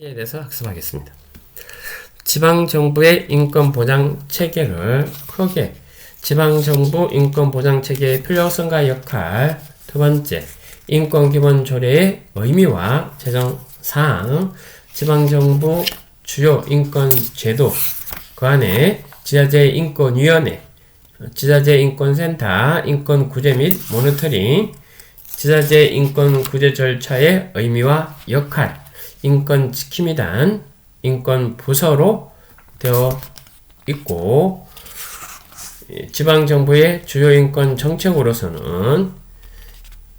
에 대해서 학습하겠습니다. 지방정부의 인권보장 체계를 크게 지방정부 인권보장 체계의 필요성과 역할, 두 번째, 인권기본조례의 의미와 제정사항, 지방정부 주요 인권제도, 그 안에 지자체 인권위원회, 지자체 인권센터, 인권구제 및 모니터링, 지자체 인권구제 절차의 의미와 역할, 인권지킴이단, 인권부서로 되어 있고, 지방정부의 주요 인권 정책으로서는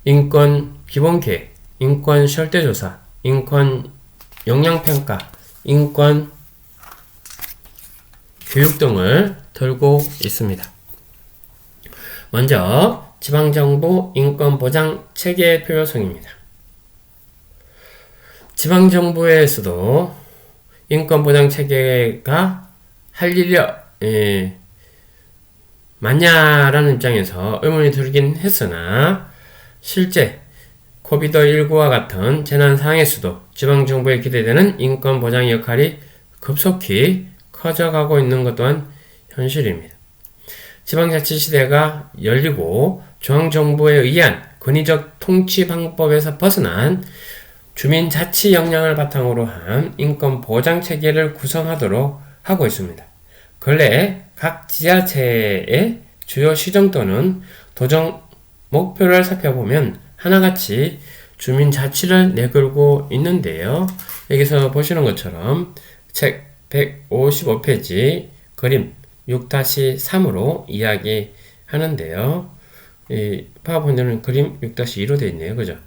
인권기본계획, 인권절대조사, 인권영향평가, 인권교육 등을 들고 있습니다. 먼저 지방정부 인권보장 체계의 필요성입니다. 지방정부에서도 인권보장 체계가 할 일이 맞냐라는 입장에서 의문이 들긴 했으나 실제 코비드19와 같은 재난 상황에서도 지방정부에 기대되는 인권보장 역할이 급속히 커져가고 있는 것 또한 현실입니다. 지방자치시대가 열리고 중앙정부에 의한 권위적 통치 방법에서 벗어난 주민자치 역량을 바탕으로 한 인권보장체계를 구성하도록 하고 있습니다. 근래 각 지자체의 주요 시정 또는 도정 목표를 살펴보면 하나같이 주민자치를 내걸고 있는데요. 여기서 보시는 것처럼 책 155페이지 그림 6-3으로 이야기하는데요. 이 파워포인트는 그림 6-2로 되어 있네요. 그죠?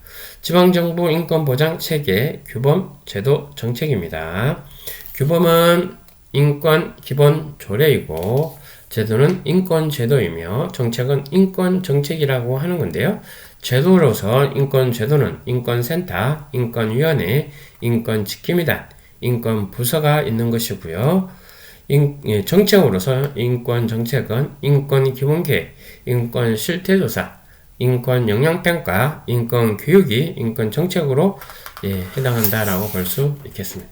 지방정부 인권보장 체계, 규범, 제도, 정책입니다. 규범은 인권 기본 조례이고, 제도는 인권 제도이며, 정책은 인권 정책이라고 하는 건데요. 제도로서 인권 제도는 인권센터, 인권위원회, 인권지킴이단, 인권부서가 있는 것이고요. 정책으로서 인권정책은 인권기본계획, 인권실태조사, 인권영향평가, 인권교육이 인권정책으로 해당한다라고 볼 수 있겠습니다.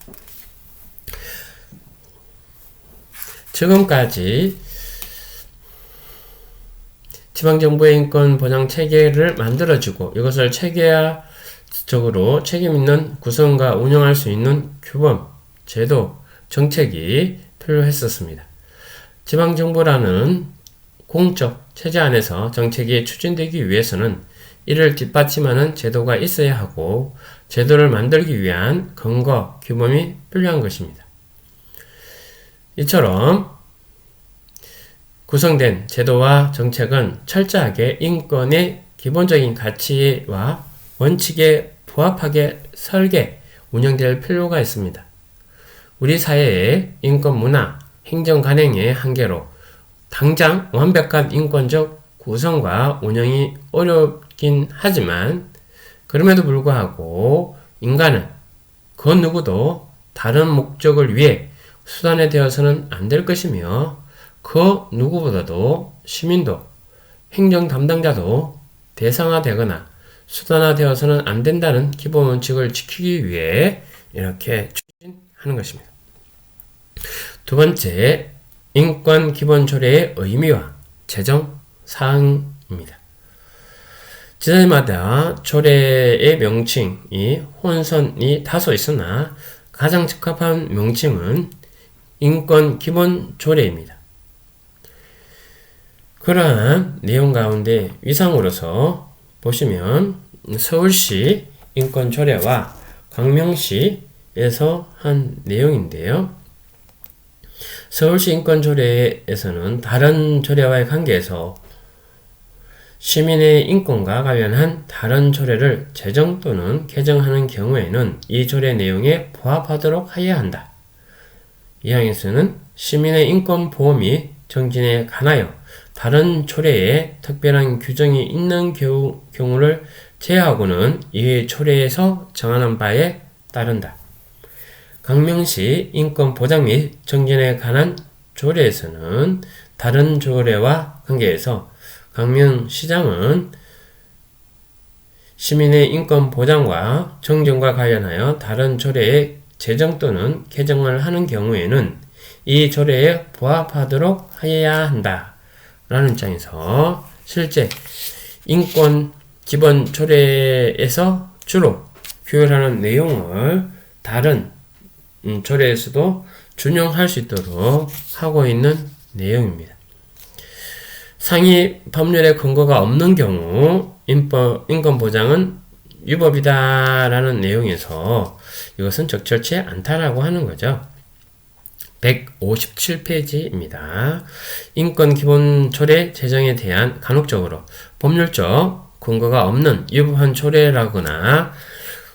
지금까지 지방정부의 인권보장체계를 만들어주고 이것을 체계화적으로 책임있는 구성과 운영할 수 있는 규범, 제도, 정책이 필요했었습니다. 지방정부라는 공적 체제 안에서 정책이 추진되기 위해서는 이를 뒷받침하는 제도가 있어야 하고 제도를 만들기 위한 근거, 규범이 필요한 것입니다. 이처럼 구성된 제도와 정책은 철저하게 인권의 기본적인 가치와 원칙에 부합하게 설계, 운영될 필요가 있습니다. 우리 사회의 인권 문화, 행정 관행의 한계로 당장 완벽한 인권적 구성과 운영이 어렵긴 하지만 그럼에도 불구하고 인간은 그 누구도 다른 목적을 위해 수단이 되어서는 안 될 것이며 그 누구보다도 시민도 행정 담당자도 대상화되거나 수단화되어서는 안 된다는 기본 원칙을 지키기 위해 이렇게 추진하는 것입니다. 두 번째, 인권기본조례의 의미와 제정 사항입니다. 지자체마다 조례의 명칭이 혼선이 다소 있으나 가장 적합한 명칭은 인권기본조례입니다. 그러한 내용 가운데 위상으로서 보시면 서울시 인권조례와 광명시에서 한 내용인데요. 서울시 인권조례에서는 다른 조례와의 관계에서 시민의 인권과 관련한 다른 조례를 제정 또는 개정하는 경우에는 이 조례 내용에 부합하도록 하여야 한다. 이 항에서는 시민의 인권 보호 및 정진에 관하여 다른 조례에 특별한 규정이 있는 경우를 제외하고는 이 조례에서 정하는 바에 따른다. 광명시 인권보장 및 정진에 관한 조례에서는 다른 조례와 관계에서 광명시장은 시민의 인권 보장과 정정과 관련하여 다른 조례에 제정 또는 개정을 하는 경우에는 이 조례에 부합하도록 하여야 한다. 라는 입장에서 실제 인권 기본 조례에서 주로 규율하는 내용을 다른 조례에서도 준용할 수 있도록 하고 있는 내용입니다. 상위 법률의 근거가 없는 경우 인권보장은 위법이다라는 내용에서 이것은 적절치 않다라고 하는 거죠. 157페이지입니다. 인권기본조례 제정에 대한 간혹적으로 법률적 근거가 없는 위법한 조례라거나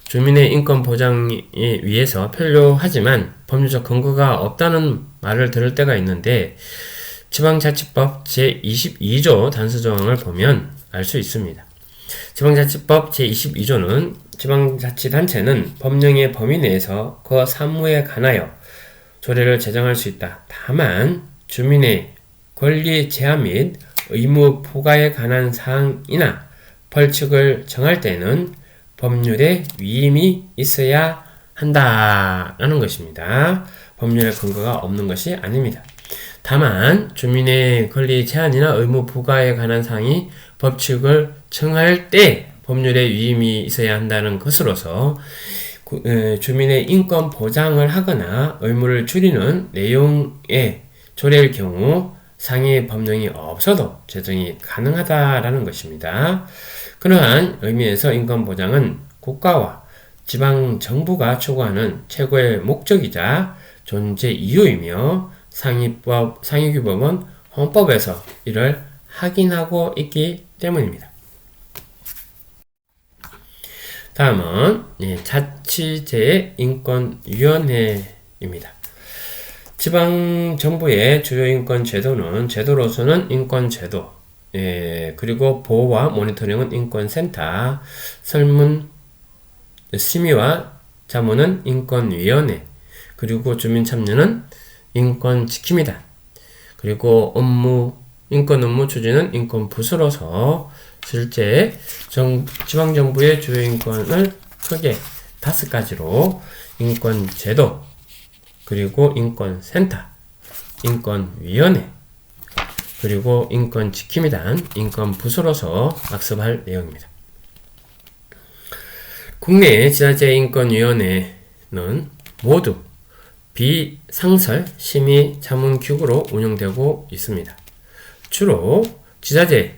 주민의 인권 보장에 위해서 필요하지만 법률적 근거가 없다는 말을 들을 때가 있는데 지방자치법 제22조 단수조항을 보면 알 수 있습니다. 지방자치법 제22조는 지방자치단체는 법령의 범위 내에서 그 사무에 관하여 조례를 제정할 수 있다. 다만 주민의 권리 제한 및 의무 부과에 관한 사항이나 벌칙을 정할 때는 법률의 위임이 있어야 한다라는 것입니다. 법률의 근거가 없는 것이 아닙니다. 다만 주민의 권리 제한이나 의무 부과에 관한 사항이 법칙을 정할 때 법률의 위임이 있어야 한다는 것으로서 주민의 인권 보장을 하거나 의무를 줄이는 내용의 조례일 경우 상위 법령이 없어도 제정이 가능하다라는 것입니다. 그러한 의미에서 인권 보장은 국가와 지방 정부가 추구하는 최고의 목적이자 존재 이유이며 상위규범은 헌법에서 이를 확인하고 있기 때문입니다. 다음은 자치제의 인권위원회입니다. 지방정부의 주요 인권제도는 제도로서는 인권제도, 그리고 보호와 모니터링은 인권센터, 설문, 심의와 자문은 인권위원회, 그리고 주민참여는 인권지킴이단, 그리고 인권 업무 추진은 인권부서로서 실제 지방정부의 주요 인권을 크게 5가지로 인권제도, 그리고 인권센터, 인권위원회, 그리고 인권지킴이단, 인권부서로서 학습할 내용입니다. 국내 지자체 인권위원회는 모두 비상설 심의 자문기구로 운영되고 있습니다. 주로 지자체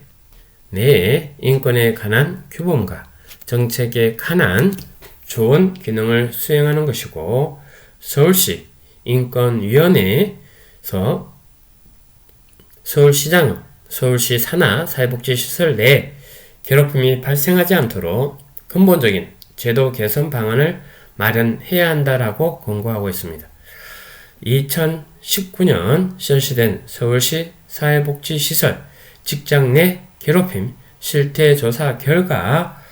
내에 인권에 관한 규범과 정책에 관한 좋은 기능을 수행하는 것이고, 서울시 인권위원회에서 서울시장은 서울시 산하 사회복지시설 내 괴롭힘이 발생하지 않도록 근본적인 제도 개선 방안을 마련해야 한다라고 권고하고 있습니다. 2019년 실시된 서울시 사회복지시설 직장 내 괴롭힘 실태조사 결과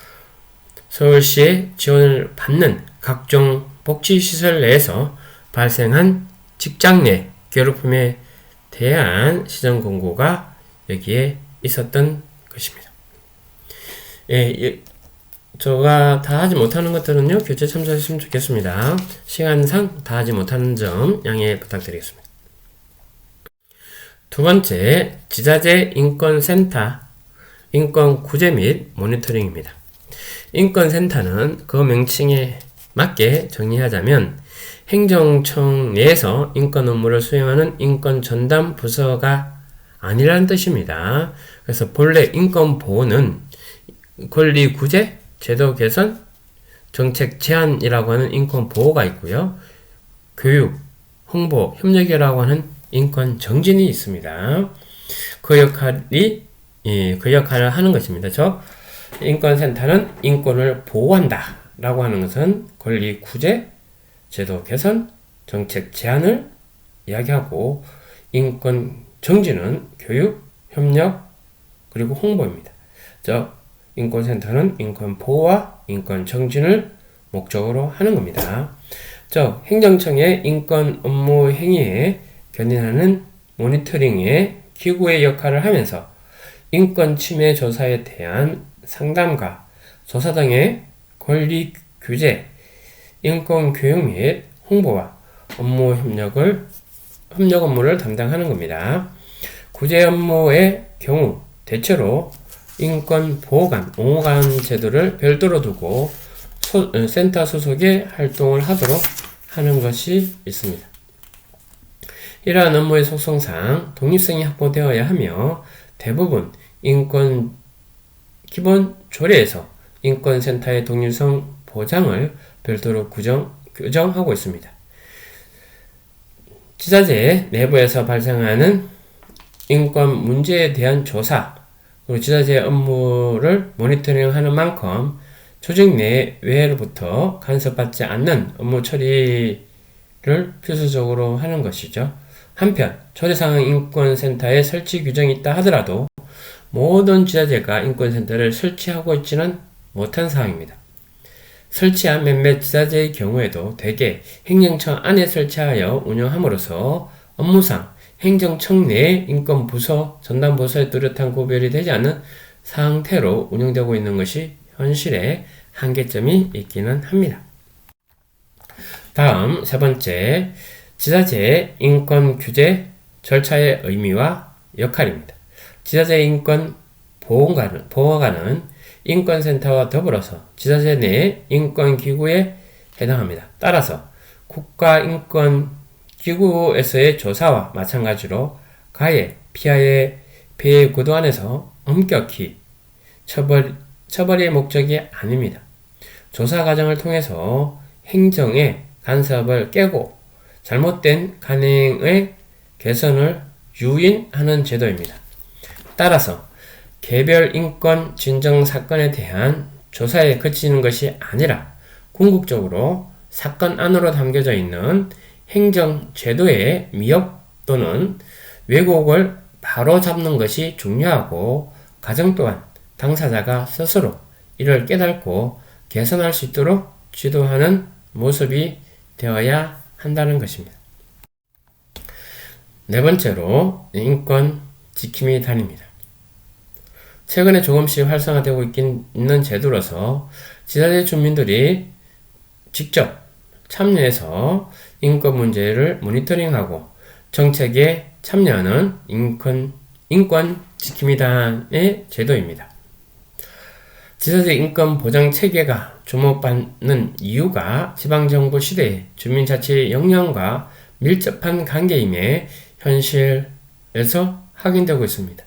서울시의 지원을 받는 각종 복지시설 내에서 발생한 직장 내 괴롭힘에 대한 시정 권고가 여기에 있었던 것입니다. 제가 다 하지 못하는 것들은요, 교재 참조하시면 좋겠습니다. 시간상 다 하지 못하는 점 양해 부탁드리겠습니다. 두 번째, 지자체 인권센터, 인권구제 및 모니터링입니다. 인권센터는 그 명칭에 맞게 정의하자면 행정청 내에서 인권 업무를 수행하는 인권전담 부서가 아니라는 뜻입니다. 그래서 본래 인권보호는 권리 구제, 제도 개선, 정책 제안이라고 하는 인권보호가 있고요. 교육, 홍보, 협력이라고 하는 인권정진이 있습니다. 그 역할을 하는 것입니다. 인권센터는 인권을 보호한다 라고 하는 것은 권리 구제, 제도 개선, 정책 제안을 이야기하고, 인권 정진은 교육, 협력, 그리고 홍보입니다. 인권센터는 인권 보호와 인권 정진을 목적으로 하는 겁니다. 행정청의 인권 업무 행위에 견인하는 모니터링의 기구의 역할을 하면서 인권 침해 조사에 대한 상담과 조사 등의 권리 규제, 인권 교육 및 홍보와 협력 업무를 담당하는 겁니다. 구제 업무의 경우 대체로 인권 보호관, 옹호관 제도를 별도로 두고 센터 소속의 활동을 하도록 하는 것이 있습니다. 이러한 업무의 속성상 독립성이 확보되어야 하며 대부분 인권 기본 조례에서 인권센터의 독립성 보장을 별도로 규정하고 있습니다. 지자체 내부에서 발생하는 인권 문제에 대한 조사, 그리고 지자체 업무를 모니터링하는 만큼 조직 내외로부터 간섭받지 않는 업무 처리를 필수적으로 하는 것이죠. 한편 조례상 인권센터의 설치 규정이 있다 하더라도 모든 지자체가 인권센터를 설치하고 있지는 못한 상황입니다. 설치한 몇몇 지자체의 경우에도 대개 행정청 안에 설치하여 운영함으로써 업무상 행정청 내 인권부서, 전담부서에 뚜렷한 구별이 되지 않는 상태로 운영되고 있는 것이 현실의 한계점이 있기는 합니다. 다음 세 번째, 지자체의 인권 규제 절차의 의미와 역할입니다. 지자체 인권 보호관은 인권센터와 더불어서 지자체 내 인권기구에 해당합니다. 따라서 국가인권기구에서의 조사와 마찬가지로 가해, 피해의 구도 안에서 엄격히 처벌이 목적이 아닙니다. 조사 과정을 통해서 행정의 간섭을 깨고 잘못된 간행의 개선을 유인하는 제도입니다. 따라서 개별 인권 진정 사건에 대한 조사에 그치는 것이 아니라 궁극적으로 사건 안으로 담겨져 있는 행정 제도의 미흡 또는 왜곡을 바로잡는 것이 중요하고, 과정 또한 당사자가 스스로 이를 깨닫고 개선할 수 있도록 지도하는 모습이 되어야 한다는 것입니다. 네 번째로 인권 지킴이 단입니다. 최근에 조금씩 활성화되고 있는 제도로서 지자체 주민들이 직접 참여해서 인권 문제를 모니터링하고 정책에 참여하는 인권 지킴이단의 제도입니다. 지자체 인권 보장 체계가 주목받는 이유가 지방정부 시대의 주민자치의 역량과 밀접한 관계임에 현실에서 확인되고 있습니다.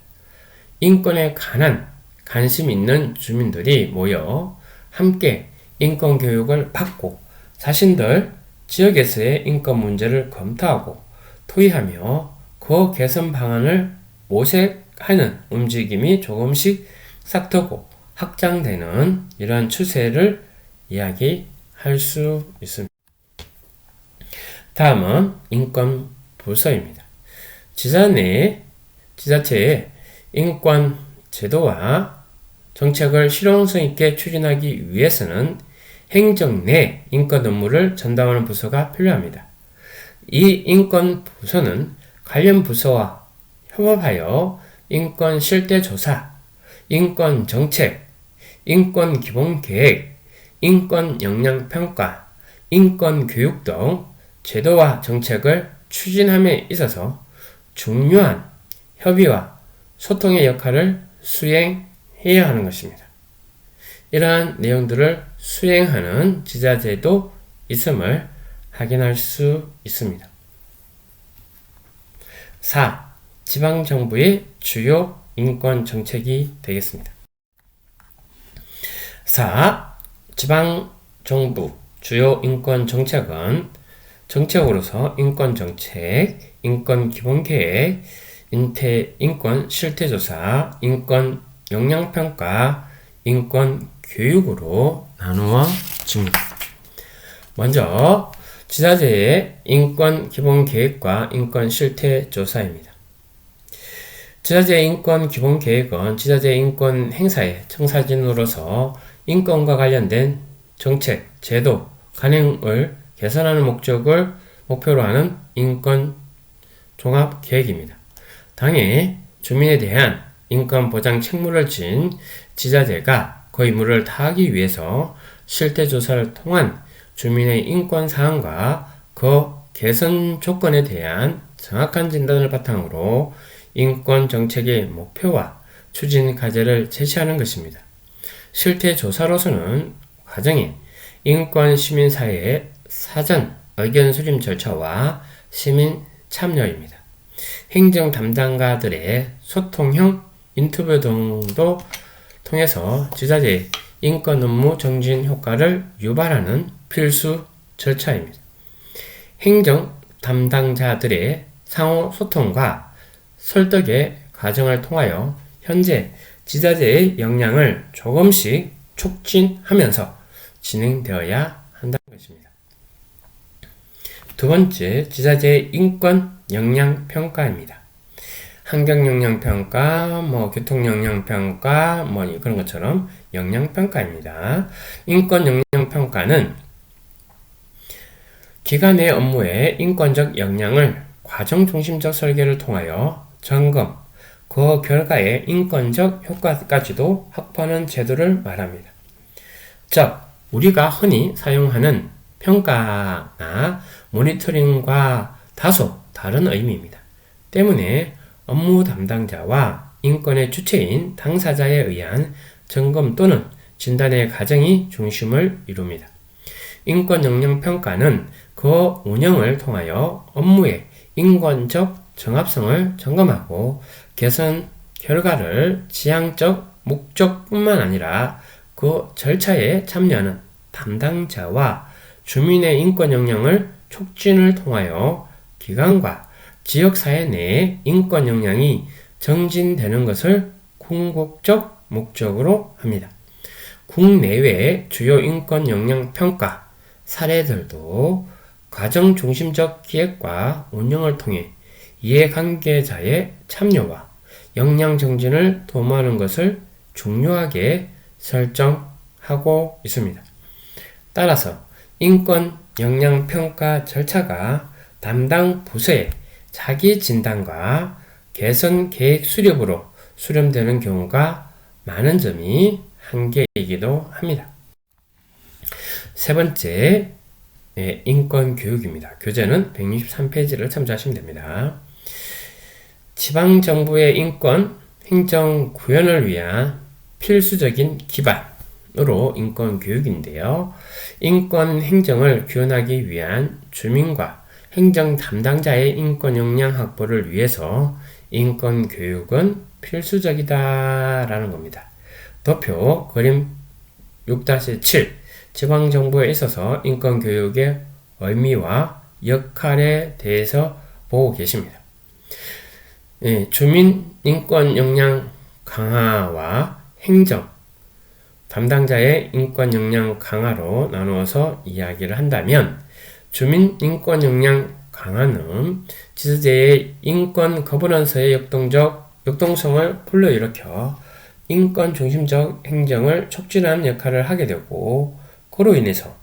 인권에 관한 관심 있는 주민들이 모여 함께 인권 교육을 받고 자신들 지역에서의 인권 문제를 검토하고 토의하며 그 개선 방안을 모색하는 움직임이 조금씩 싹트고 확장되는 이러한 추세를 이야기할 수 있습니다. 다음은 인권 부서입니다. 지자체의 인권 제도와 정책을 실용성 있게 추진하기 위해서는 행정 내 인권 업무를 전담하는 부서가 필요합니다. 이 인권 부서는 관련 부서와 협업하여 인권 실태 조사, 인권 정책, 인권 기본 계획, 인권 역량 평가, 인권 교육 등 제도와 정책을 추진함에 있어서 중요한 협의와 소통의 역할을 수행해야 하는 것입니다. 이러한 내용들을 수행하는 지자체도 있음을 확인할 수 있습니다. 4. 지방정부의 주요 인권 정책이 되겠습니다. 4. 지방정부 주요 인권 정책은 정책으로서 인권정책, 인권기본계획, 인권 실태조사, 인권 역량평가, 인권교육으로 나누어집니다. 먼저 지자체의 인권기본계획과 인권실태조사입니다. 지자체의 인권기본계획은 지자체의 인권행사의 청사진으로서 인권과 관련된 정책, 제도, 관행을 개선하는 목적을 목표로 하는 인권 종합계획입니다. 당해 주민에 대한 인권 보장 책무를 진 지자체가 그 의무를 다하기 위해서 실태조사를 통한 주민의 인권 사항과 그 개선 조건에 대한 정확한 진단을 바탕으로 인권 정책의 목표와 추진 과제를 제시하는 것입니다. 실태 조사로서는 과정에 인권 시민사회의 사전 의견 수렴 절차와 시민 참여입니다. 행정 담당가들의 소통형 인터뷰 등도 통해서 지자체의 인권 업무 정진 효과를 유발하는 필수 절차입니다. 행정 담당자들의 상호 소통과 설득의 과정을 통하여 현재 지자체의 역량을 조금씩 촉진하면서 진행되어야 한다는 것입니다. 두 번째, 지자체의 인권 역량 평가입니다. 환경 역량 평가, 교통 역량 평가, 그런 것처럼 역량 평가입니다. 인권 역량 평가는 기관 내 업무의 인권적 역량을 과정 중심적 설계를 통하여 점검, 그 결과의 인권적 효과까지도 확보하는 제도를 말합니다. 즉, 우리가 흔히 사용하는 평가나 모니터링과 다소 다른 의미입니다. 때문에 업무 담당자와 인권의 주체인 당사자에 의한 점검 또는 진단의 과정이 중심을 이룹니다. 인권 역량 평가는 그 운영을 통하여 업무의 인권적 정합성을 점검하고 개선 결과를 지향적 목적뿐만 아니라 그 절차에 참여하는 담당자와 주민의 인권 역량을 촉진을 통하여 기관과 지역사회 내의 인권 역량이 정진되는 것을 궁극적 목적으로 합니다. 국내외의 주요 인권 역량 평가 사례들도 과정 중심적 기획과 운영을 통해 이해관계자의 참여와 역량 정진을 도모하는 것을 중요하게 설정하고 있습니다. 따라서 인권 역량 평가 절차가 담당 부서의 자기 진단과 개선 계획 수립으로 수렴되는 경우가 많은 점이 한계이기도 합니다. 세 번째, 인권 교육입니다. 교재는 163페이지를 참조하시면 됩니다. 지방정부의 인권 행정 구현을 위한 필수적인 기반으로 인권 교육인데요. 인권 행정을 구현하기 위한 주민과 행정 담당자의 인권 역량 확보를 위해서 인권 교육은 필수적이다라는 겁니다. 도표 그림 6-7 지방정부에 있어서 인권 교육의 의미와 역할에 대해서 보고 계십니다. 주민 인권 역량 강화와 행정 담당자의 인권 역량 강화로 나누어서 이야기를 한다면 주민 인권 역량 강화는 지자체의 인권 거버넌스의 역동성을 불러일으켜 인권 중심적 행정을 촉진하는 역할을 하게 되고, 그로 인해서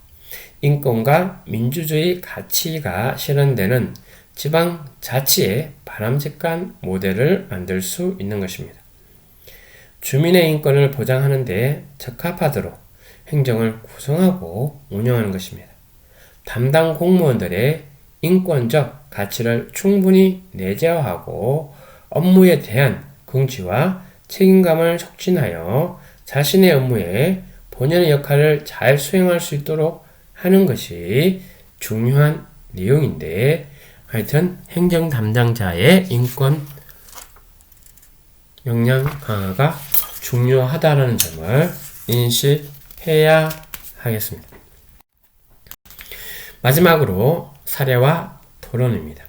인권과 민주주의 가치가 실현되는 지방자치의 바람직한 모델을 만들 수 있는 것입니다. 주민의 인권을 보장하는 데 적합하도록 행정을 구성하고 운영하는 것입니다. 담당 공무원들의 인권적 가치를 충분히 내재화하고 업무에 대한 긍지와 책임감을 촉진하여 자신의 업무에 본연의 역할을 잘 수행할 수 있도록 하는 것이 중요한 내용인데, 하여튼 행정 담당자의 인권 역량 강화가 중요하다는 점을 인식해야 하겠습니다. 마지막으로 사례와 토론입니다.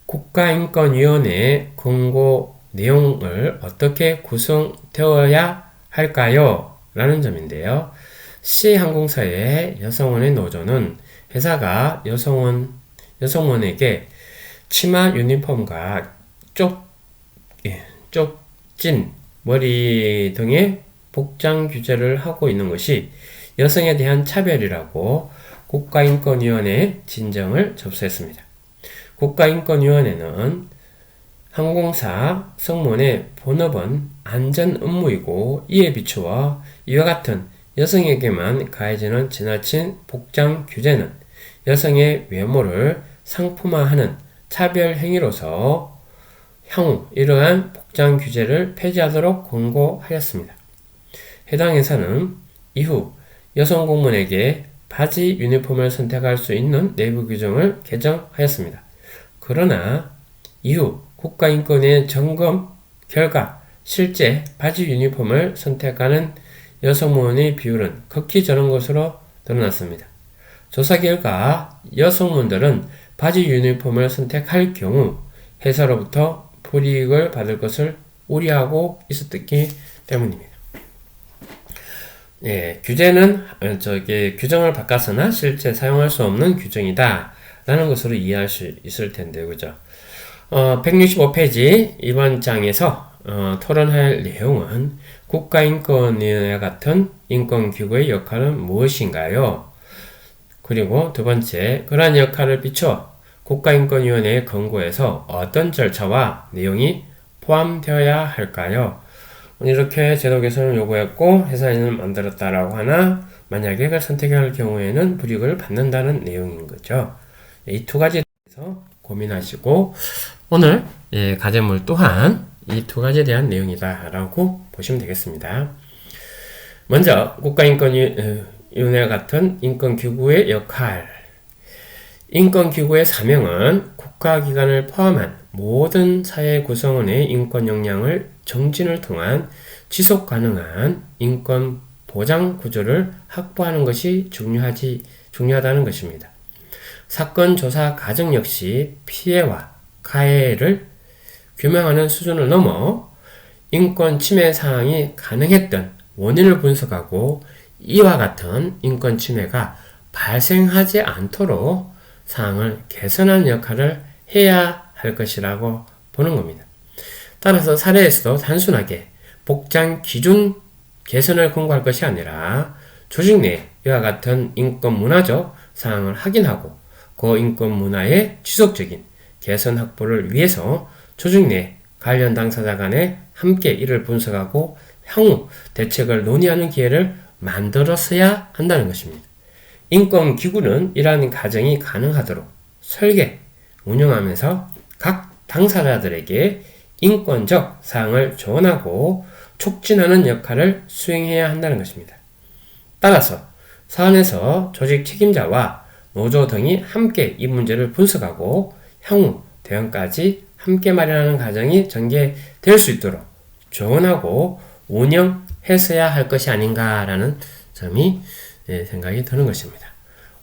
국가인권위원회 권고 내용을 어떻게 구성되어야 할까요? 라는 점인데요. C항공사의 여성원의 노조는 회사가 여성원에게 치마 유니폼과 쪽진 머리 등의 복장 규제를 하고 있는 것이 여성에 대한 차별이라고 국가인권위원회에 진정을 접수했습니다. 국가인권위원회는 항공사 승무원의 본업은 안전 업무이고 이에 비추어 이와 같은 여성에게만 가해지는 지나친 복장 규제는 여성의 외모를 상품화하는 차별 행위로서 향후 이러한 복장 규제를 폐지하도록 권고하였습니다. 해당 회사는 이후 여성 공무원에게 바지 유니폼을 선택할 수 있는 내부 규정을 개정하였습니다. 그러나 이후 국가인권위의 점검 결과 실제 바지 유니폼을 선택하는 여성무원의 비율은 극히 적은 것으로 드러났습니다. 조사 결과 여성무원들은 바지 유니폼을 선택할 경우 회사로부터 불이익을 받을 것을 우려하고 있었기 때문입니다. 규제는 규정을 바꿔서나 실제 사용할 수 없는 규정이다 라는 것으로 이해할 수 있을 텐데, 그죠? 165페이지 이번 장에서 토론할 내용은 국가인권위원회 같은 인권기구의 역할은 무엇인가요? 그리고 두 번째, 그러한 역할을 비춰 국가인권위원회의 권고에서 어떤 절차와 내용이 포함되어야 할까요? 이렇게 제도 개선을 요구했고 회사인을 만들었다라고 하나 만약에 그걸 선택할 경우에는 불이익을 받는다는 내용인 거죠. 이 두 가지에 대해서 고민하시고 오늘 과제물 또한 이 두 가지에 대한 내용이다 라고 보시면 되겠습니다. 먼저 국가인권위원회 같은 인권기구의 역할. 인권기구의 사명은 국가기관을 포함한 모든 사회 구성원의 인권 역량을 정진을 통한 지속 가능한 인권 보장 구조를 확보하는 것이 중요하다는 것입니다. 사건 조사 과정 역시 피해와 가해를 규명하는 수준을 넘어 인권 침해 사항이 가능했던 원인을 분석하고 이와 같은 인권 침해가 발생하지 않도록 사항을 개선하는 역할을 해야 할 것이라고 보는 겁니다. 따라서 사례에서도 단순하게 복장 기준 개선을 권고할 것이 아니라 조직 내 이와 같은 인권 문화적 사항을 확인하고 그 인권 문화의 지속적인 개선 확보를 위해서 조직 내 관련 당사자 간에 함께 이를 분석하고 향후 대책을 논의하는 기회를 만들었어야 한다는 것입니다. 인권기구는 이러한 과정이 가능하도록 설계, 운영하면서 각 당사자들에게 인권적 사항을 조언하고 촉진하는 역할을 수행해야 한다는 것입니다. 따라서 사안에서 조직 책임자와 노조 등이 함께 이 문제를 분석하고 향후 대응까지 함께 마련하는 과정이 전개될 수 있도록 조언하고 운영했어야 할 것이 아닌가라는 점이 생각이 드는 것입니다.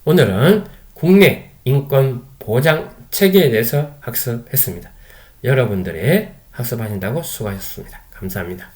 오늘은 국내 인권 보장 체계에 대해서 학습했습니다. 여러분들의 학습하신다고 수고하셨습니다. 감사합니다.